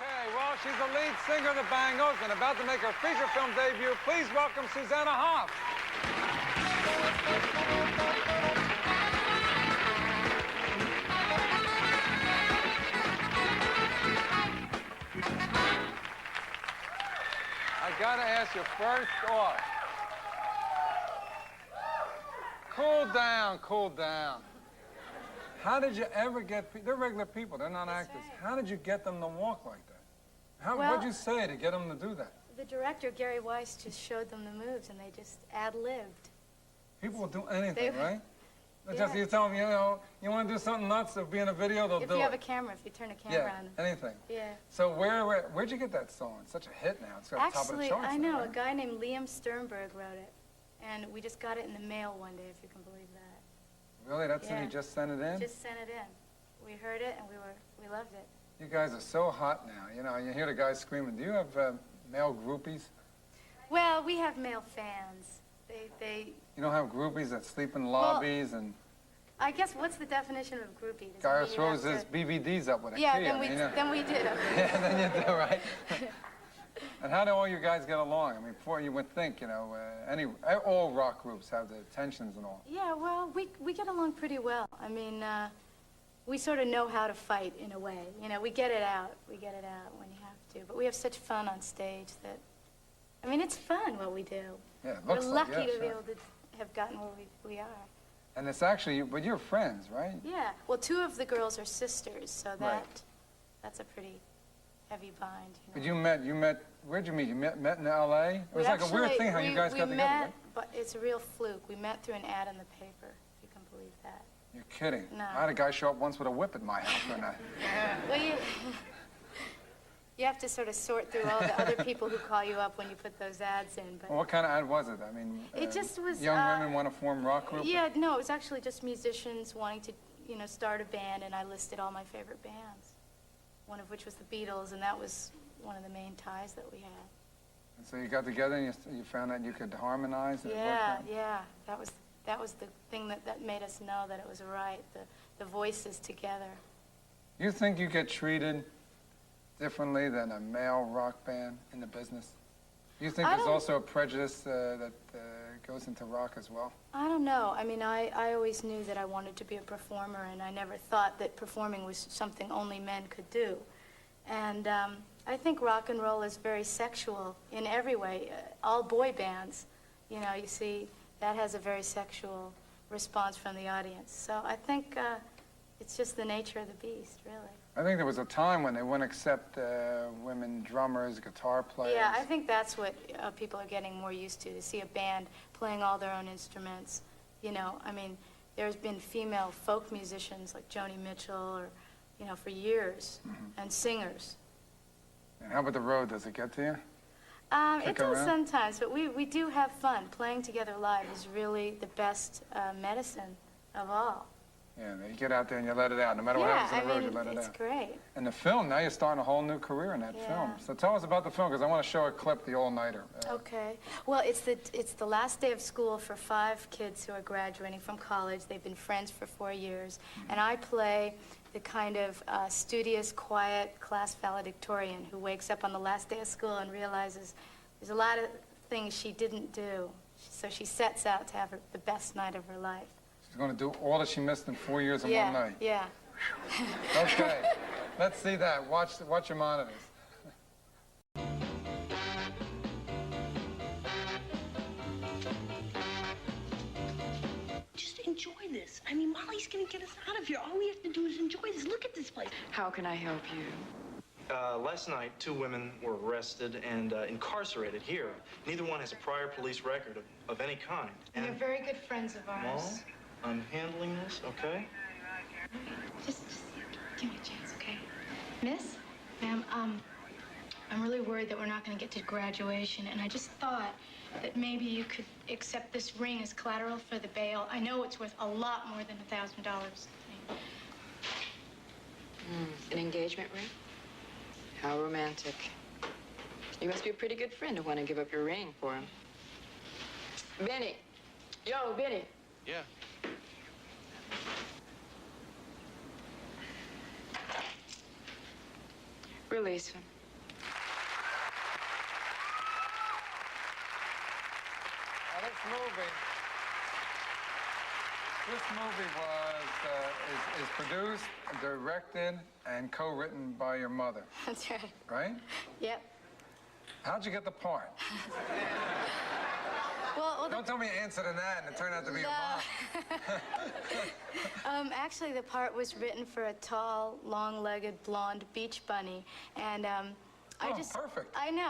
Okay, well, she's the lead singer of the Bangles and about to make her feature film debut. Please welcome Susanna Hoffs. I gotta ask you first off. Cool down, cool down. How did you ever get, they're regular people, they're not actors. How did you get them to walk like that? What'd you say to get them to do that? The director, Gary Weiss, just showed them the moves and they just ad-libbed. People will do anything, right? Yeah. Just, you tell them, you know, you want to do something nuts or be in a video, they'll do it. If you have a camera, if you turn a camera on. Anything. Yeah. So where'd you get that song? It's such a hit now. It's got top of the charts. Actually, I know. Right? A guy named Liam Sternberg wrote it. And we just got it in the mail one day, if you can believe that. Really? That's it? He just sent it in? Just sent it in. We heard it and we loved it. You guys are so hot now. You know, you hear the guys screaming. Do you have male groupies? Well, we have male fans. They You don't have groupies that sleep in lobbies and... I guess, what's the definition of a groupie? Guy throws his BVDs up with a key. Yeah, then we do. Yeah, then you do, right? And how do all you guys get along? I mean, before you would think, you know, all rock groups have their tensions and all. Yeah, well, we get along pretty well. I mean, we sort of know how to fight in a way. You know, we get it out. We get it out when you have to. But we have such fun on stage that, I mean, it's fun what we do. Yeah, it looks like, We're lucky to be able to have gotten where we are. And it's actually, but you're friends, right? Yeah. Well, two of the girls are sisters, so that's a pretty heavy bind. But you met, where'd you meet? You met in L.A.? It was like a weird thing how you guys got together, right? But it's a real fluke. We met through an ad in the paper, if you can believe that. You're kidding. No. I had a guy show up once with a whip at my house one night. Well, you have to sort of sort through all the other people who call you up when you put those ads in. But Well, what kind of ad was it? I mean, it just was young women want to form rock group? Yeah, no, it was actually just musicians wanting to, you know, start a band, and I listed all my favorite bands, one of which was the Beatles, and that was one of the main ties that we had. And so you got together and you found out you could harmonize? And Yeah, that was the thing that made us know that it was right, the voices together. You think you get treated differently than a male rock band in the business? You think there's also a prejudice that goes into rock as well? I don't know. I mean, I always knew that I wanted to be a performer, and I never thought that performing was something only men could do. And I think rock and roll is very sexual in every way. All boy bands, you know, you see, that has a very sexual response from the audience. So I think it's just the nature of the beast, really. I think there was a time when they wouldn't accept women drummers, guitar players. Yeah, I think that's what people are getting more used to see a band playing all their own instruments. You know, I mean, there's been female folk musicians like Joni Mitchell or, you know, for years, and singers. And how about the road? Does it get to you? It does sometimes, but we do have fun. Playing together live is really the best medicine of all. Yeah, you get out there and you let it out. No matter what happens on the road, you let it out. It's great. And the film, now you're starting a whole new career in that film. So tell us about the film, because I want to show a clip, The All-Nighter. Okay. Well, it's the last day of school for 5 kids who are graduating from college. They've been friends for 4 years. And I play the kind of studious, quiet, class valedictorian who wakes up on the last day of school and realizes there's a lot of things she didn't do. So she sets out to have the best night of her life. She's going to do all that she missed in 4 years in one night. Yeah. Okay. Let's see that. Watch your monitors. Just enjoy this. I mean, Molly's going to get us out of here. All we have to do is enjoy this. Look at this place. How can I help you? Last night, 2 women were arrested and incarcerated here. Neither one has a prior police record of any kind. And they're very good friends of ours. Mom, I'm handling this, okay? Just give me a chance, okay? Miss? Ma'am, I'm really worried that we're not going to get to graduation, and I just thought that maybe you could accept this ring as collateral for the bail. I know it's worth a lot more than $1,000. An engagement ring? How romantic. You must be a pretty good friend to want to give up your ring for him. Benny. Yo, Benny. Yeah. Really release him. Now, this movie is produced, directed, and co-written by your mother. That's right. Right? Yep. How'd you get the part? Well, Don't tell me you answered an ad and it turned out to be your mom. Actually, the part was written for a tall, long-legged, blonde beach bunny, and perfect. I know.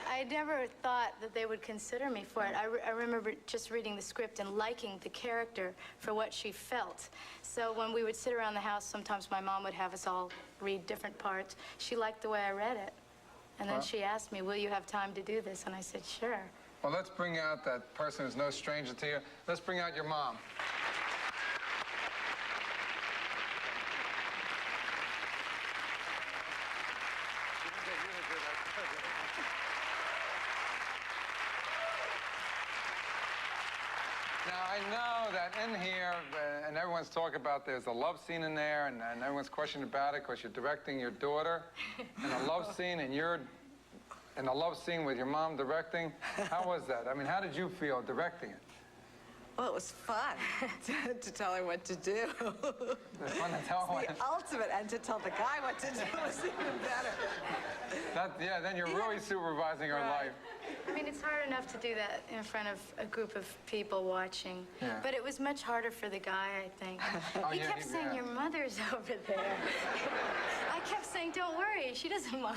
I never thought that they would consider me for it. I remember just reading the script and liking the character for what she felt. So when we would sit around the house, sometimes my mom would have us all read different parts. She liked the way I read it. And then she asked me, will you have time to do this? And I said, sure. Well, let's bring out that person who's no stranger to you. Let's bring out your mom. Now, I know that in here, and everyone's talking about there's a love scene in there, and everyone's questioning about it because you're directing your daughter in a love scene, and you're in a love scene with your mom directing. How was that? I mean, how did you feel directing it? Well, it was fun to tell her what to do. It's fun to tell her. The ultimate, and to tell the guy what to do was even better. Then you're really supervising her life. I mean, it's hard enough to do that in front of a group of people watching. Yeah. But it was much harder for the guy, I think. He kept saying, your mother's over there. I kept saying, don't worry, she doesn't mind.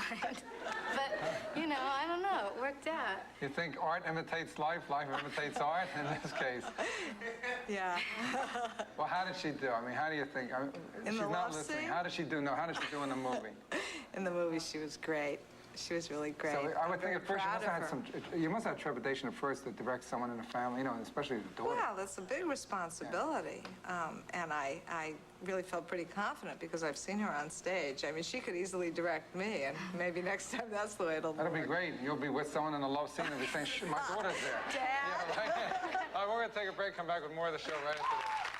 But, you know, I don't know, it worked out. You think art imitates life imitates art in this case? Yeah. Well, how did she do? I mean, how do you think? She's the not love listening. scene? How did she do? No, how did she do in the movie? In the movie, she was great. She was really great. So I would I'm think at first very you must have trepidation at first to direct someone in a family, you know, especially the daughter. Well, that's a big responsibility. And I really felt pretty confident because I've seen her on stage. I mean, she could easily direct me, and maybe next time that's the way it'll That'll work. be great. You'll be with someone in a love scene and be saying, my daughter's there. Dad! Yeah, right? All right, we're going to take a break, come back with more of the show right after this.